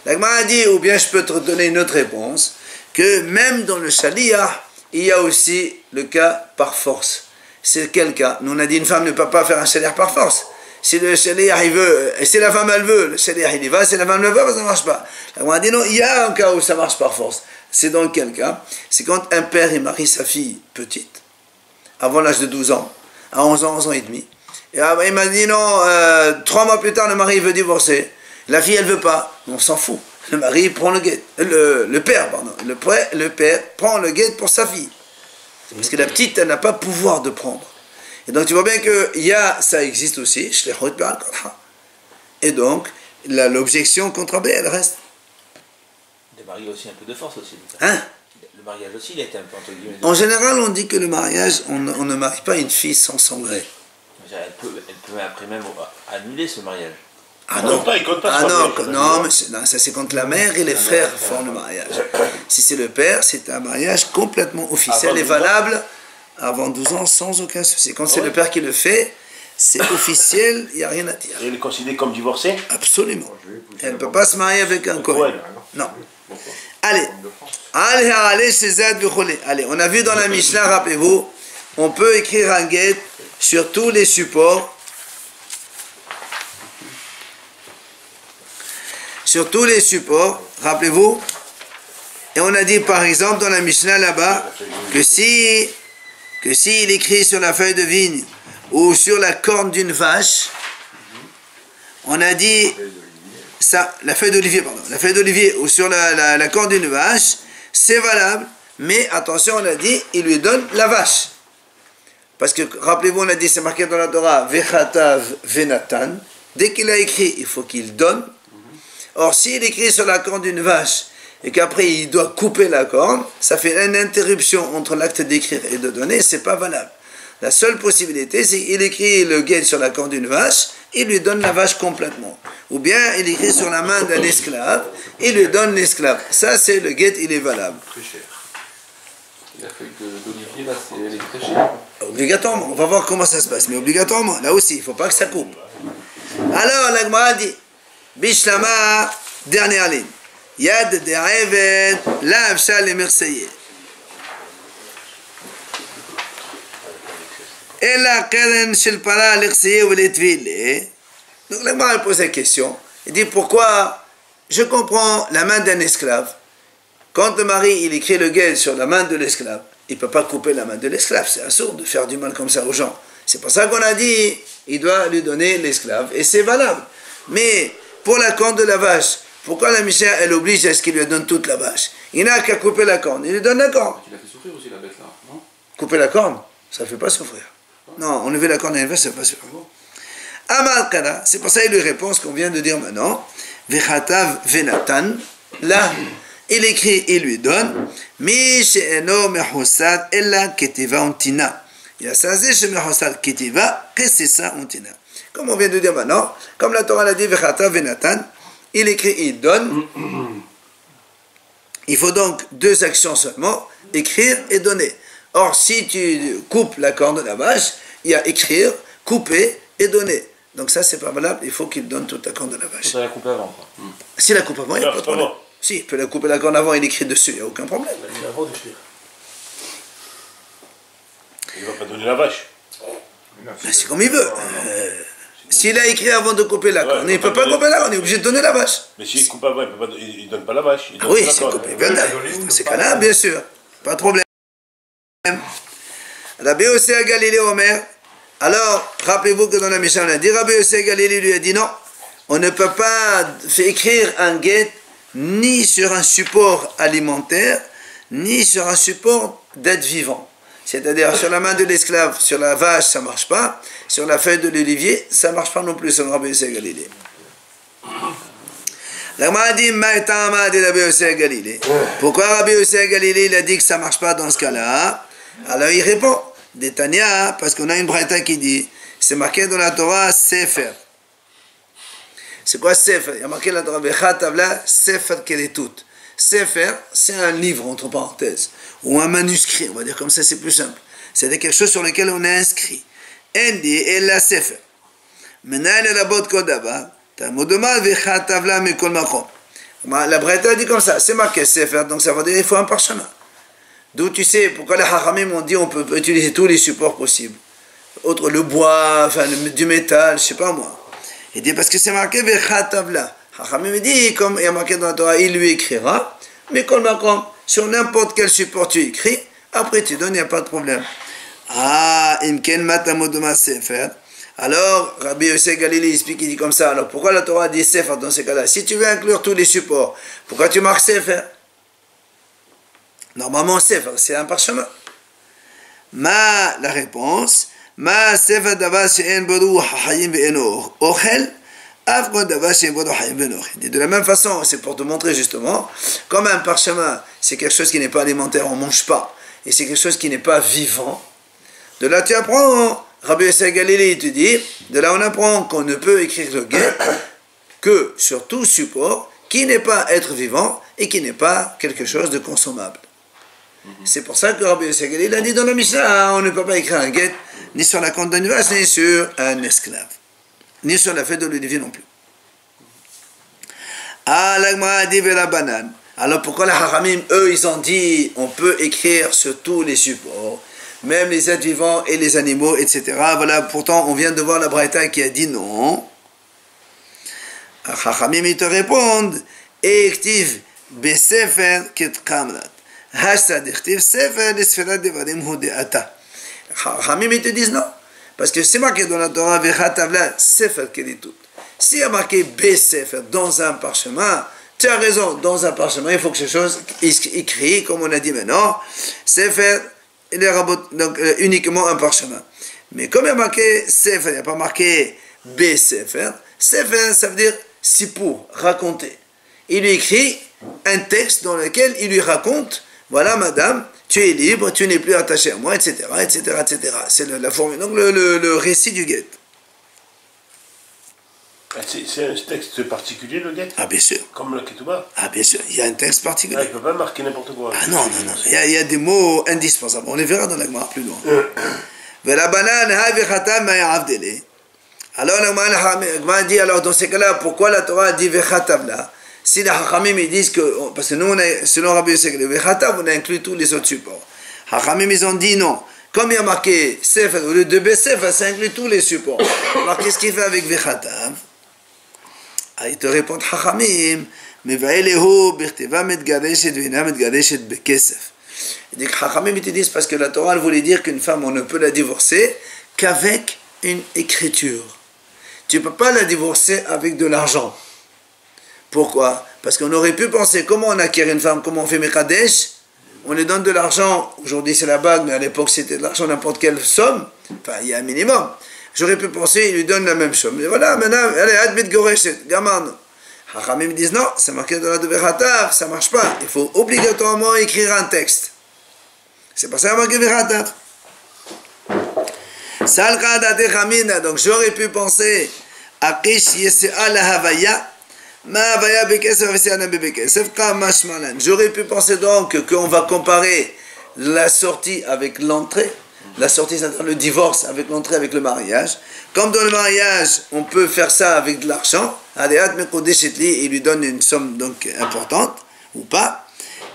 La Gemara a dit, ou bien je peux te donner une autre réponse, que même dans le shaliach, il y a aussi le cas par force. C'est quel cas? Nous on a dit une femme ne peut pas faire un shaliach par force. Si le shaliach il veut, et si la femme elle veut, le shaliach il y va, si la femme ne veut pas, ça ne marche pas. La Gemara a dit non, il y a un cas où ça marche par force. C'est dans quel cas? C'est quand un père il marie sa fille petite, avant l'âge de 12 ans, à 11 ans, 11 ans et demi. Et il m'a dit non, 3 mois plus tard, le mari veut divorcer. La fille, elle veut pas. On s'en fout. Le mari prend le guet. Le père, pardon. Le père prend le guet pour sa fille. C'est parce que la petite, elle n'a pas pouvoir de prendre. Et donc, tu vois bien que ça existe aussi. Et donc, l'objection contre B, elle reste. Le mariage aussi un peu de force aussi. Hein? Le mariage aussi, il a été un peu entre guillemets. En général, on dit que le mariage, on ne marie pas une fille sans son gré. Elle peut après même annuler ce mariage. Ah Il non, compte pas, il compte pas ah ce non, mariage. non, mais non, ça c'est quand la mère et les frères font le mariage. Si c'est le père, c'est un mariage complètement officiel Avant et 12 ans. valable avant 12 ans sans aucun souci. Quand c'est le père qui le fait, c'est officiel, il n'y a rien à dire. Et il est considéré comme divorcé? Absolument. Elle ne peut pas se marier avec un Pourquoi Kohen. elle? Non. Allez. Allez, on a vu dans la Mishnah, rappelez-vous, on peut écrire un guet sur tous les supports. Sur tous les supports, rappelez-vous. Et on a dit par exemple dans la Mishnah là-bas que s'il écrit sur la feuille de vigne ou sur la corne d'une vache, on a dit ça, la feuille d'olivier ou sur la corne d'une vache, c'est valable, mais attention, on a dit, il lui donne la vache. Parce que, rappelez-vous, on a dit, c'est marqué dans la Torah, Vechatav Venatan, dès qu'il a écrit, il faut qu'il donne. Or, s'il écrit sur la corne d'une vache, et qu'après il doit couper la corne, ça fait une interruption entre l'acte d'écrire et de donner, c'est pas valable. La seule possibilité, c'est qu'il écrit le guet sur la corne d'une vache, il lui donne la vache complètement. Ou bien il écrit sur la main d'un esclave, il lui donne l'esclave. Ça, c'est le guet, il est valable. Très cher. La feuille d'olivier, là, elle est très chère. Obligatoirement, on va voir comment ça se passe, mais obligatoirement, là aussi, il ne faut pas que ça coupe. Alors, la Gemara dit, Bishlama, dernière ligne. Yad de'avet, la avshal et merseillé. Et la keren shel para l'erseye ou l'etvile. Donc la Gemara pose la question. Il dit pourquoi je comprends la main d'un esclave. Quand le mari il écrit le guet sur la main de l'esclave, il ne peut pas couper la main de l'esclave. C'est absurde de faire du mal comme ça aux gens. C'est pour ça qu'on a dit il doit lui donner l'esclave. Et c'est valable. Mais pour la corne de la vache, pourquoi la Mishnah elle oblige à ce qu'il lui donne toute la vache? Il n'a qu'à couper la corne. Il lui donne la corne. Tu l'as fait souffrir aussi, la bête, là, non? Couper la corne, ça ne fait pas souffrir. Non, enlever la corne à une vache, ça ne fait pas souffrir. Amal Kana, c'est pour ça qu'il lui répond ce qu'on vient de dire maintenant. Vechatav Venatan, là, il écrit, il lui donne. Mi she'eno mehosad ella ketiva untina. Yasaze she mehosad ketiva, qu'est-ce que c'est ça untina? Comme on vient de dire maintenant, comme la Torah l'a dit, Vechatav Venatan, il écrit, il donne. Il faut donc 2 actions seulement, écrire et donner. Or, si tu coupes la corne de la vache, il y a écrire, couper et donner. Donc ça, c'est pas valable, il faut qu'il donne toute la corne de la vache. Il faut la couper avant, quoi. Si la coupe avant, il n'y a Non, pas de c'est pas problème. bon. Si, il peut la couper la corne avant, il écrit dessus, il n'y a aucun problème. Il ne va pas donner la vache. C'est comme il veut. S'il a écrit avant de couper la corne, il ne peut pas couper la corne, on est obligé de donner la vache. Mais s'il coupe avant, il ne donne pas la vache. Il donne Oui, la c'est corne. coupé. Dans ces cas-là, bien sûr, pas de problème. Rabbi Yossé à Galilée, Omer. Alors, rappelez-vous que dans la Mishnah, on a dit, Rabbi Yossé à Galilée lui a dit non, on ne peut pas écrire un guet ni sur un support alimentaire, ni sur un support d'être vivant. C'est-à-dire sur la main de l'esclave, sur la vache, ça ne marche pas. Sur la feuille de l'olivier, ça ne marche pas non plus sur Rabbi Yossé à Galilée. La Gemara dit, Maïtama de Rabbi Yossé à Galilée. Pourquoi Rabbi Yossé à Galilée, il a dit que ça ne marche pas dans ce cas-là? Alors il répond, Détania, parce qu'on a une braïta qui dit, c'est marqué dans la Torah, Sefer. C'est quoi Sefer? Il y a marqué dans la Torah, Vechatavla, Sefer Keletut. Sefer, c'est un livre, entre parenthèses, ou un manuscrit, on va dire comme ça, c'est plus simple. C'est quelque chose sur lequel on est inscrit. Endi, et la Sefer. Maintenant, la botte Kodaba, Tamodoma, Vechatavla, Mekol Makom. La braïta dit comme ça, c'est marqué Sefer, donc ça veut dire qu'il faut un parchemin. D'où tu sais pourquoi les Hachamim ont dit on peut utiliser tous les supports possibles. Autre, le bois, enfin du métal, je sais pas moi. Il dit parce que c'est marqué Vechatavla. Hachamim dit, comme il y a marqué dans la Torah, il lui écrira, mais comme sur n'importe quel support tu écris, après tu donnes, il n'y a pas de problème. Ah, Imken Matamodoma Sefer. Alors, Rabbi Yossé Galilée explique, il dit comme ça. Alors pourquoi la Torah dit Sefer dans ces cas-là? Si tu veux inclure tous les supports, pourquoi tu marques Sefer? Normalement, Sefer, c'est un parchemin. La réponse, Ma Sefer Davar She'en Boru Hachayim Ve'eno Ochel, Afgon Davar She'en Boru Hachayim Ve'eno. De la même façon, c'est pour te montrer justement, comme un parchemin, c'est quelque chose qui n'est pas alimentaire, on ne mange pas, et c'est quelque chose qui n'est pas vivant. De là, tu apprends, Rabbi Yossé Galilée, il te dit, de là, on apprend qu'on ne peut écrire le guet que sur tout support qui n'est pas être vivant et qui n'est pas quelque chose de consommable. C'est pour ça que Rabbi Yossé Galilée a dit dans la Mishnah, on ne peut pas écrire un guet ni sur la corne d'une vache, ni sur un esclave, ni sur la feuille de l'olivier non plus. Ah, l'Agma a dit la banane. Alors pourquoi les Haramim, eux, ils ont dit on peut écrire sur tous les supports, même les êtres vivants et les animaux, etc. Voilà, pourtant on vient de voir la Braïta qui a dit non. Haramim, ils te répondent, Ektiv besefer ket kamrat. Hashtag Ektiv sefer desferat devarim hudeata. Haramim, ils te disent non. Parce que c'est marqué dans la Torah, Vechatavla sefer kelitut. S'il y a marqué besefer dans un parchemin, tu as raison, dans un parchemin, il faut que ces choses écrites, comme on a dit maintenant, sefer, donc uniquement un parchemin. Mais comme il y a marqué sefer, il n'y a pas marqué besefer, sefer, ça veut dire sipour, raconter. Il lui écrit un texte dans lequel il lui raconte, voilà madame, tu es libre, tu n'es plus attaché à moi, etc., etc., etc. C'est la formule, donc le récit du guet. C'est un texte particulier, le guet? Ah, bien sûr. Comme le ketouba? Ah, bien sûr, il y a un texte particulier. Ah, il ne peut pas marquer n'importe quoi. Ah non, non, non, il y a des mots indispensables. On les verra dans la Gemara plus loin. Alors la Gemara dit, alors dans ces cas-là, pourquoi la Torah dit Vechatavla? Si les Hachamim ils disent que, parce que nous, on a, selon Rabbi Yossé Galilée, Vechatav, on a inclus tous les autres supports. Hachamim ils ont dit non. Comme il y a marqué Sefer, au lieu de Besefer, ça inclut tous les supports. Alors qu'est-ce qu'il fait avec Vechatav? Ah, ils te répondent Hachamim, mais Vaelehu Birteva Medgareshet Vina Medgareshet Bekesef. Il dit que Hachamim ils te disent parce que la Torah elle voulait dire qu'une femme on ne peut la divorcer qu'avec une écriture. Tu ne peux pas la divorcer avec de l'argent. Pourquoi? Parce qu'on aurait pu penser comment on acquiert une femme, comment on fait Mekadesh, on lui donne de l'argent, aujourd'hui c'est la bague, mais à l'époque c'était de l'argent, n'importe quelle somme, enfin il y a un minimum. J'aurais pu penser, il lui donne la même somme. Mais voilà, maintenant, allez, Adbit Goreshet, Gaman. Hachamim me disent non, c'est marqué dans la Vechatav, ça ne marche pas. Il faut obligatoirement écrire un texte. C'est pour ça qu'il y a marqué Vechatav. Donc j'aurais pu penser, Akish Yesea la Havaya, Ma Havaya Bekesef Vesiana Bebekesef, Kamashmalan. J'aurais pu penser donc qu'on va comparer la sortie avec l'entrée. La sortie, c'est-à-dire le divorce avec l'entrée, avec le mariage. Comme dans le mariage, on peut faire ça avec de l'argent. Il lui donne une somme donc importante, ou pas.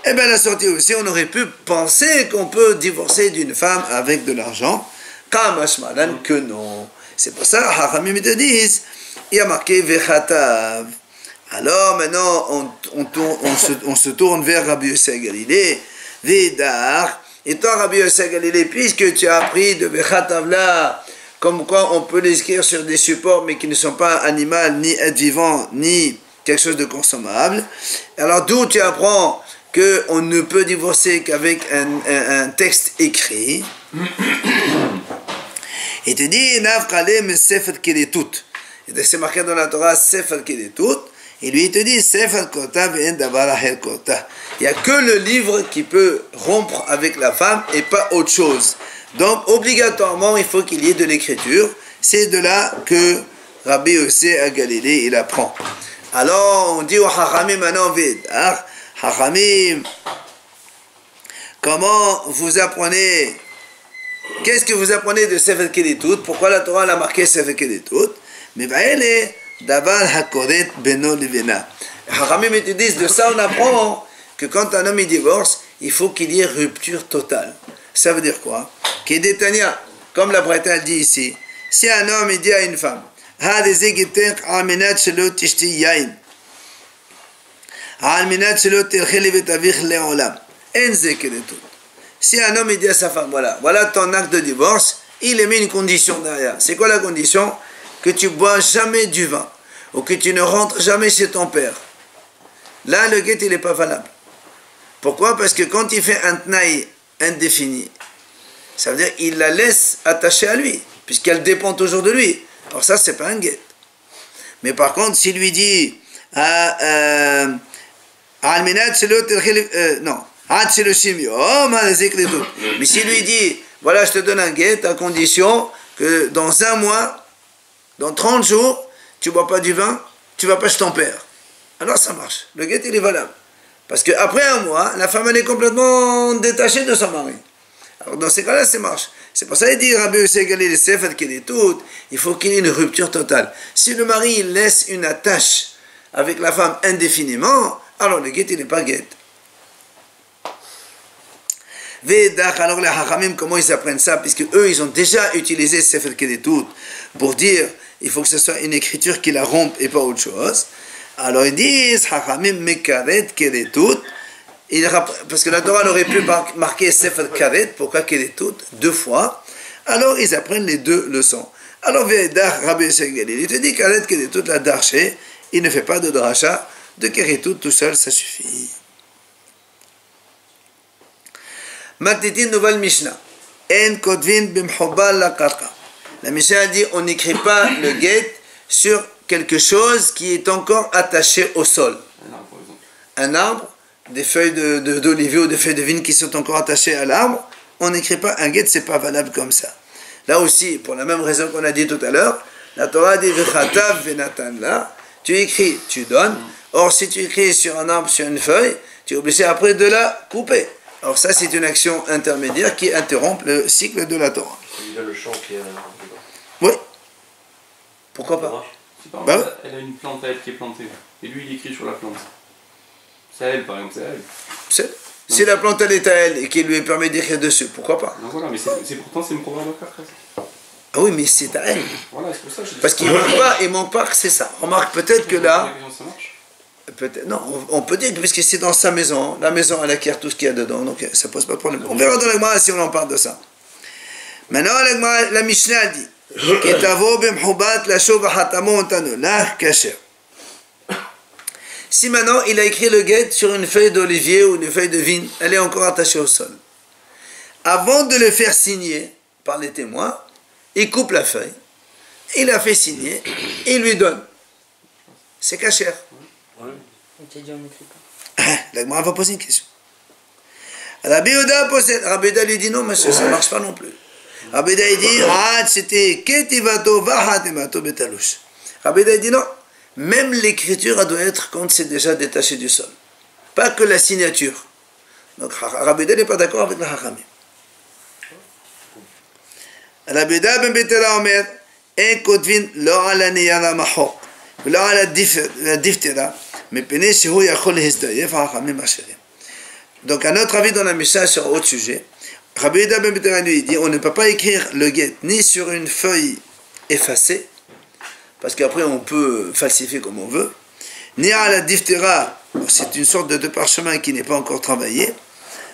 Eh bien, la sortie aussi, on aurait pu penser qu'on peut divorcer d'une femme avec de l'argent. Kamashmalan que non. C'est pour ça, Hachamim te disent, il y a marqué Vechatav. Alors maintenant, on se tourne vers Rabbi Yossé Galilée, Vedar. Et toi, Rabbi Yossé Galilée, puisque tu as appris de Vechatav là, comme quoi on peut l'écrire sur des supports, mais qui ne sont pas animaux, ni être vivant, ni quelque chose de consommable. Alors d'où tu apprends qu'on ne peut divorcer qu'avec un texte écrit. Il te dit, Nafkalem Sefer Keletut. Et c'est marqué dans la Torah, Sefer Keletut. Et lui, il te dit, Sefer Kota ve'en davar acher kota. Il n'y a que le livre qui peut rompre avec la femme et pas autre chose. Donc, obligatoirement, il faut qu'il y ait de l'écriture. C'est de là que Rabbi Yossé à Galilée, il apprend. Alors, on dit au Hachamim maintenant, Vedar, Hachamim, comment vous apprenez? Qu'est-ce que vous apprenez de Sefer Keletut? Pourquoi la Torah l'a marqué Sefer Keletut? Mais elle davar hakoret beno levena. Hachamim te disent, de ça on apprend que quand un homme il divorce, il faut qu'il y ait rupture totale. Ça veut dire quoi? Kedetania, comme la Braïta dit ici, si un homme il dit à une femme, si un homme il dit à sa femme, voilà ton acte de divorce, il émet une condition derrière. C'est quoi la condition? Que tu bois jamais du vin, ou que tu ne rentres jamais chez ton père. Là, le guet, il n'est pas valable. Pourquoi? Parce que quand il fait un tnaï indéfini, ça veut dire qu'il la laisse attachée à lui, puisqu'elle dépend toujours de lui. Alors ça, c'est pas un guet. Mais par contre, s'il lui dit, non, mais s'il lui dit, voilà, je te donne un guet à condition que dans un mois, dans 30 jours, tu ne bois pas du vin, tu ne vas pas chez ton père. Alors ça marche. Le guet, il est valable. Parce qu'après un mois, la femme, elle est complètement détachée de son mari. Alors dans ces cas-là, ça marche. C'est pour ça qu'il dit, Rabbi Yossé Galilée, Sefer Keletut, il faut qu'il y ait une rupture totale. Si le mari il laisse une attache avec la femme indéfiniment, alors le guet, il n'est pas guet. Vedach, alors les Hachamim, comment ils apprennent ça? Puisque eux, ils ont déjà utilisé Sefer Keletut pour dire, il faut que ce soit une écriture qui la rompe et pas autre chose. Alors ils disent, Hachamim mekaret Keletut, parce que la Torah aurait pu marquer Sefer Karet, pourquoi Keletut? 2 fois. Alors ils apprennent les 2 leçons. Alors Vedach, Rabbi Yossé Galilée, il te dit Karet Keletut, la darché, il ne fait pas de dracha, de Keletut tout seul, ça suffit. Matiti nouvelle Mishnah. En kotvin bimhobal la karka. La Mishnah dit on n'écrit pas le guet sur quelque chose qui est encore attaché au sol. Un arbre, des feuilles d'olivier ou des feuilles de vigne qui sont encore attachées à l'arbre, on n'écrit pas un guet, c'est pas valable comme ça. Là aussi, pour la même raison qu'on a dit tout à l'heure, la Torah dit vechatav venatan la, tu écris, tu donnes. Or, si tu écris sur un arbre, sur une feuille, tu es obligé après de la couper. Alors ça, c'est une action intermédiaire qui interrompt le cycle de la Torah. Il y a le champ qui est Oui. Pourquoi pas? Bah ouais. Elle a une plante à elle qui est plantée. Et lui, il écrit sur la plante. C'est à elle, par exemple, c'est à elle. Si la plante elle est à elle et qu'il lui permet d'écrire dessus, pourquoi pas? Non, voilà, mais pourtant c'est une proverbe de Kafka. Ah oui, mais c'est à elle. Voilà, c'est pour ça que je dis. Parce qu'il manque pas que c'est ça. Remarque peut-être que là... Peut-être, non, on peut dire que puisque c'est dans sa maison, la maison elle acquiert tout ce qu'il y a dedans, donc ça pose pas de problème. On verra dans la Gemara si on en parle de ça. Maintenant, la Mishnah dit si maintenant il a écrit le guet sur une feuille d'olivier ou une feuille de vigne, elle est encore attachée au sol. Avant de le faire signer par les témoins, il coupe la feuille, il la fait signer, et il lui donne. C'est cachère. La Gemara va poser une question. Rabbi Yehuda lui dit non, monsieur, ça ne marche pas non plus. Rabbi Yehuda dit c'était ketivato vahatemato betalouche. Rabbi Yehuda dit non, même l'écriture doit être quand c'est déjà détaché du sol, pas que la signature. Donc Rabbi Yehuda n'est pas d'accord avec la Hachamim. Rabbi Yehuda ben Betela omer en kotvin lo ala niyara mahok ולא על הדיפטרה, מפני שהוא יכול להזדייף החכמים אחרים. Donc un autre avis dans la Mishnah sur un autre sujet. Rabbi Yehuda ben Betera lui dit, on ne peut pas écrire le get ni sur une feuille effacée, parce qu'après on peut falsifier comme on veut, ni à la diphtéra, c'est une sorte de parchemin qui n'est pas encore travaillé,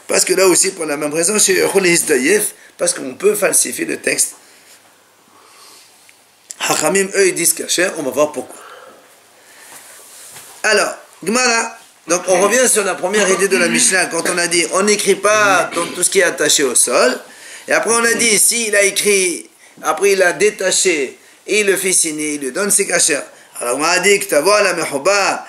parce que là aussi pour la même raison, chez Hisdayef, parce qu'on peut falsifier le texte. Hachamim, eux, ils disent kasher, on va voir pourquoi. Alors, Gemara, donc on revient sur la première idée de la Mishnah, quand on a dit, on n'écrit pas dans tout ce qui est attaché au sol, et après on a dit, s'il a écrit, après il a détaché, et il le fait signer, il lui donne ses kasher. Alors on a dit, que t'avois la mechoba,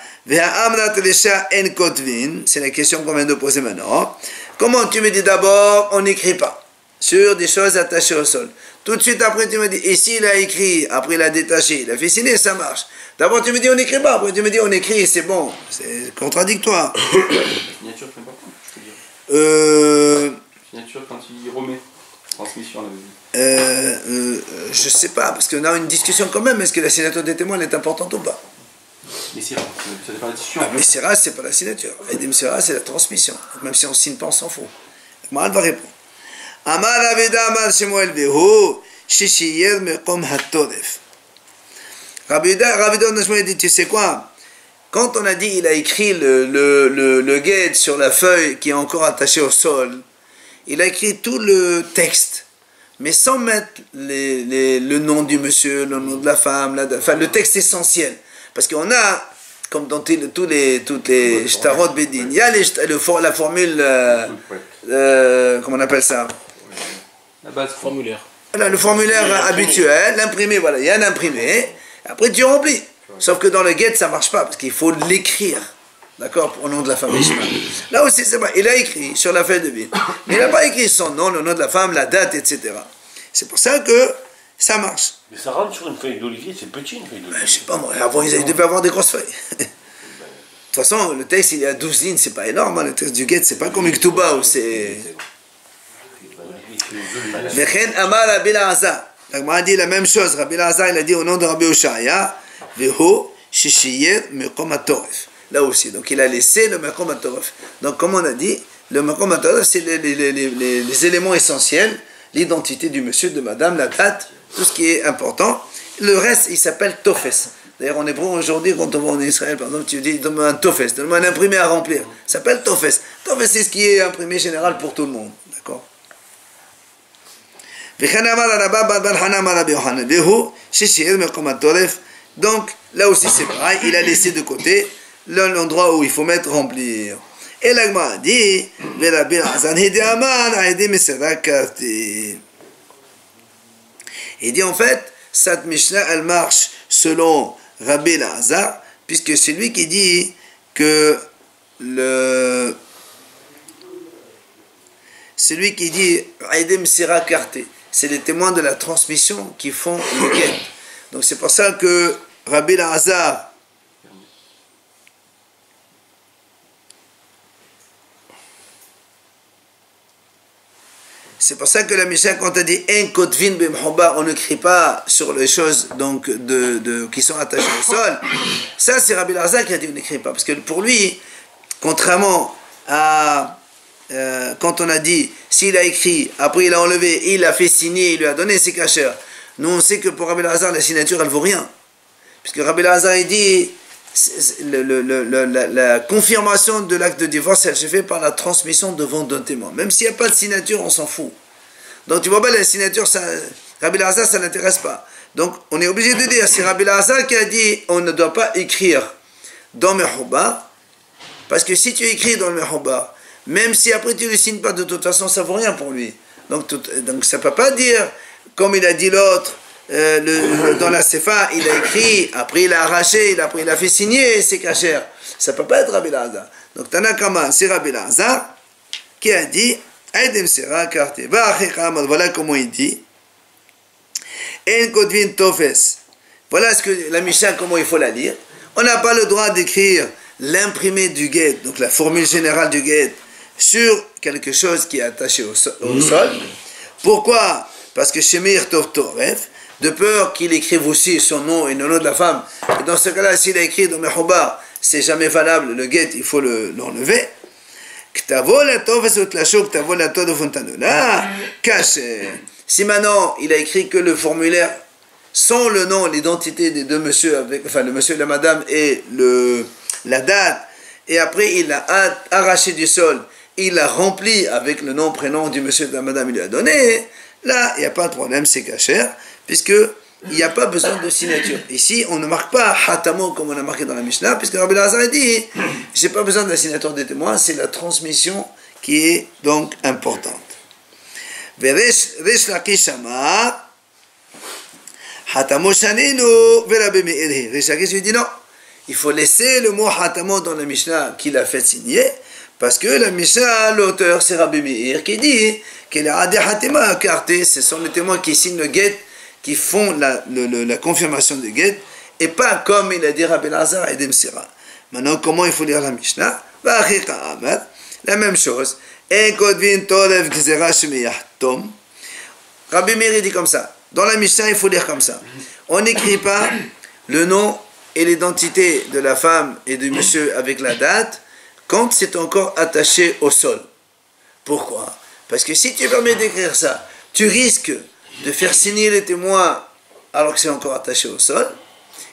c'est la question qu'on vient de poser maintenant. Comment tu me dis d'abord, on n'écrit pas sur des choses attachées au sol. Tout de suite après tu me dis, et s'il a écrit, après il a détaché, il a fait signer, ça marche. D'abord tu me dis on n'écrit pas, après tu me dis on écrit, c'est bon. C'est contradictoire. La signature c'est important, je peux dire. Signature quand il remet. Transmission, on avait dit. Je sais pas, parce qu'on a une discussion quand même, est-ce que la signature des témoins est importante ou pas? Mais c'est rare, ça dépend de la discussion. Mais c'est rare, c'est pas la signature. Edim Sera, c'est la transmission. Donc même si on ne signe pas, on s'en fout. Mohamed va répondre. Amar Aveda Amar Shemuel Behu, Shishiyed Mekom Hatodef. Ravida Nashmuel dit, tu sais quoi? Quand on a dit il a écrit le guide sur la feuille qui est encore attachée au sol, il a écrit tout le texte, mais sans mettre le nom du monsieur, le nom de la femme, enfin le texte essentiel. Parce qu'on a, comme dans toutes les shtarot bedin, il y a la formule, comment on appelle ça? La base formulaire. Voilà, le formulaire habituel, l'imprimé, voilà, il y a un imprimé, après tu remplis. Sauf que dans le get, ça ne marche pas, parce qu'il faut l'écrire. D'accord, au nom de la femme. Là aussi, c'est vrai. Il a écrit sur la feuille de vie. Mais il n'a pas écrit son nom, le nom de la femme, la date, etc. C'est pour ça que ça marche. Mais ça rentre sur une feuille d'olivier, c'est petit une feuille d'olivier. Je sais pas, moi, avant, ils devaient avoir des grosses feuilles. De toute façon, le texte, il y a 12 lignes, c'est pas énorme. Hein. Le texte du get, c'est pas comme Iktuba, où c'est. Mechen Amar Rabbi Elazar. On a dit la même chose. Rabbi Elazar, il a dit au nom de Rabbi Oshaya, Veho, Shishiyed, Mekom HaToref. Là aussi, donc il a laissé le Mekom HaToref. Donc comme on a dit, le Mekom HaToref, c'est les éléments essentiels, l'identité du monsieur, de madame, la date, tout ce qui est important. Le reste, il s'appelle Tofes. D'ailleurs, en hébreu, aujourd'hui, quand on va en Israël, par exemple, tu dis, donne-moi un Tofes, donne-moi un imprimé à remplir. Ça s'appelle Tofes. Tofes, c'est ce qui est imprimé général pour tout le monde. D'accord? Donc, là aussi, c'est pareil, il a laissé de côté l'endroit où il faut mettre remplir. Et l'Agma dit, il dit en fait, cette Mishnah, elle marche selon Rabbi Elazar, puisque c'est lui qui dit que celui qui dit Aïdem Sira Karté, c'est les témoins de la transmission qui font le guet. Donc c'est pour ça que Rabbi Elazar, c'est pour ça que la Mishnah, quand on dit En kotvin b'mchoba, on ne crie pas sur les choses donc, qui sont attachées au sol. Ça, c'est Rabbi Elazar qui a dit on n'écrit pas. Parce que pour lui, contrairement à quand on a dit s'il a écrit, après il a enlevé, il a fait signer, il lui a donné ses cachers. Nous, on sait que pour Rabbi Elazar, la signature, elle vaut rien. Puisque Rabbi Elazar, il dit la confirmation de l'acte de divorce, elle se fait par la transmission devant d'un témoin. Même s'il n'y a pas de signature, on s'en fout. Donc tu vois pas, la signature, Rabbi Elazar, ça n'intéresse pas. Donc on est obligé de dire, c'est Rabbi Elazar qui a dit on ne doit pas écrire dans Mechoba, parce que si tu écris dans le Mechoba, même si après tu ne le signes pas, de toute façon, ça ne vaut rien pour lui. Donc ça ne peut pas dire, comme il a dit l'autre, dans la Sefa, il a écrit, après il a arraché, après il a fait signer ses cachers. Ça ne peut pas être Rabbi Elazar. Donc Tanakama, c'est Rabbi Elazar qui a dit Aïdem Sera Karté. Voilà comment il dit. En Kotvin Tofes. Voilà ce que la Mishnah, comment il faut la lire. On n'a pas le droit d'écrire l'imprimé du guet, donc la formule générale du guet, sur quelque chose qui est attaché au sol. Pourquoi? Parce que Shemir Tov Toref, de peur qu'il écrive aussi son nom et le nom de la femme. Et dans ce cas-là, s'il a écrit dans Mechoba, c'est jamais valable, le guet, il faut l'enlever. Si maintenant il a écrit que le formulaire sans le nom, l'identité des deux messieurs, enfin le monsieur et la madame et la date, et après il l'a arraché du sol, il l'a rempli avec le nom, prénom du monsieur et de la madame, il lui a donné, là il n'y a pas de problème, c'est kasher, puisque il n'y a pas besoin de signature. Ici, on ne marque pas hatamo comme on a marqué dans la Mishnah, puisque Rabbi Elazar a dit, j'ai pas besoin de la signature des témoins, c'est la transmission qui est donc importante. Resh Lakish amar, hatamo shaninu ve'Rabbi Meir. Resh Lakish lui dit non, il faut laisser le mot hatamo dans la Mishnah qu'il a fait signer, parce que la Mishnah, l'auteur, c'est Rabbi Meir qui dit qu'il a adé hatema karté, ce sont les témoins qui signent le guet, qui font la confirmation de guet, et pas comme il a dit Rabbi Elazar et Demsira. Maintenant, comment il faut lire la Mishnah? La même chose. Rabbi Meir dit comme ça. Dans la Mishnah, il faut lire comme ça. On n'écrit pas le nom et l'identité de la femme et du monsieur avec la date quand c'est encore attaché au sol. Pourquoi? Parce que si tu permets d'écrire ça, tu risques de faire signer les témoins alors que c'est encore attaché au sol,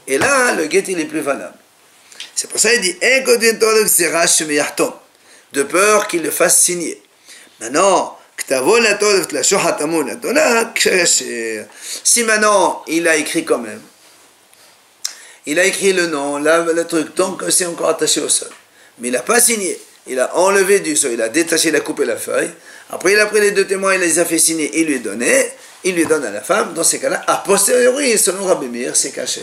et là, le guet, il est plus valable. C'est pour ça qu'il dit de peur qu'il le fasse signer. Maintenant, si maintenant il a écrit quand même, il a écrit le nom, le truc, tant que c'est encore attaché au sol, mais il n'a pas signé, il a enlevé du sol, il a détaché, il a coupé la feuille, après il a pris les deux témoins, il les a fait signer, il lui donne à la femme. Dans ces cas-là, a posteriori, selon Rabbi Meir, c'est kasher.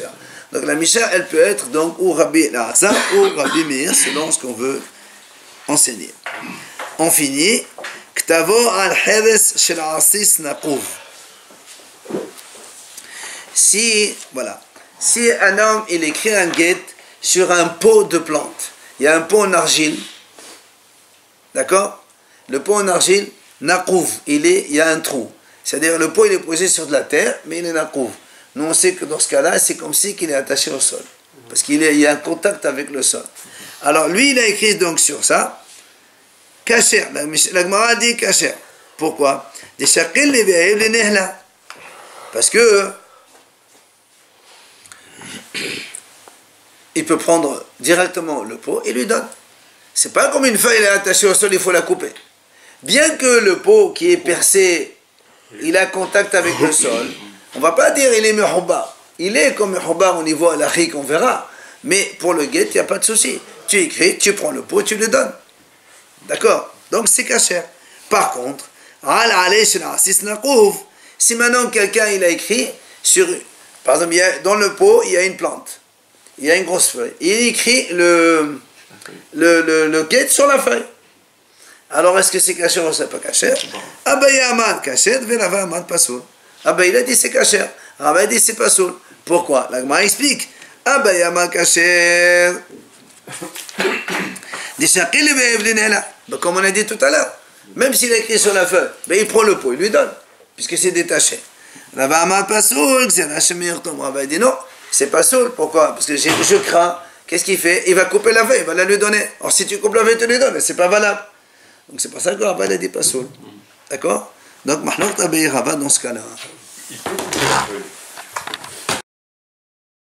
Donc la Mishnah, elle peut être donc ou Rabbi Elazar ou Rabbi Meir, selon ce qu'on veut enseigner. On finit. Ktavo al heres shel asis naqouv. Si un homme, il écrit un guet sur un pot de plante, il y a un pot en argile, d'accord? Le pot en argile, naqouv, il y a un trou. C'est-à-dire le pot il est posé sur de la terre, mais il est naqouv. Nous on sait que dans ce cas-là, c'est comme si qu'il est attaché au sol. Parce qu'il y a un contact avec le sol. Alors lui, il a écrit donc sur ça, kasher. La Gemara dit kasher. Pourquoi? Parce que il peut prendre directement le pot et lui donne. C'est pas comme une feuille, elle est attachée au sol, il faut la couper. Bien que le pot qui est percé, il a contact avec le sol, on ne va pas dire il est mehoubar. Il est comme mehoubar au niveau halachique, on verra. Mais pour le guet, il n'y a pas de souci. Tu écris, tu prends le pot, tu le donnes. D'accord? Donc c'est kasher. Par contre, si maintenant quelqu'un il a écrit sur, par exemple, dans le pot, il y a une plante, il y a une grosse feuille, il écrit le guet sur la feuille. Alors, est-ce que c'est kasher ou c'est pas kasher? Abaya amad kasher, Velava amad pasoul. Abaya il a dit c'est kasher, Abaya a dit c'est pasoul. Pourquoi? La Gemara explique. Abaya amad kasher. Comme on a dit tout à l'heure, même s'il a écrit sur la feuille, il prend le pot, il lui donne, puisque c'est détaché. Rava amad pasoul, Abaya dit non, c'est pasoul. Pourquoi? Parce que je crains. Qu'est-ce qu'il fait? Il va couper la feuille, il va la lui donner. Or, si tu coupes la feuille, tu lui donnes, c'est pas valable. Donc c'est pour ça que Rabbi a dit pas soul. D'accord? Donc, Mahlok Tabeir Rabba dans ce cas-là. Il peut couper la feuille.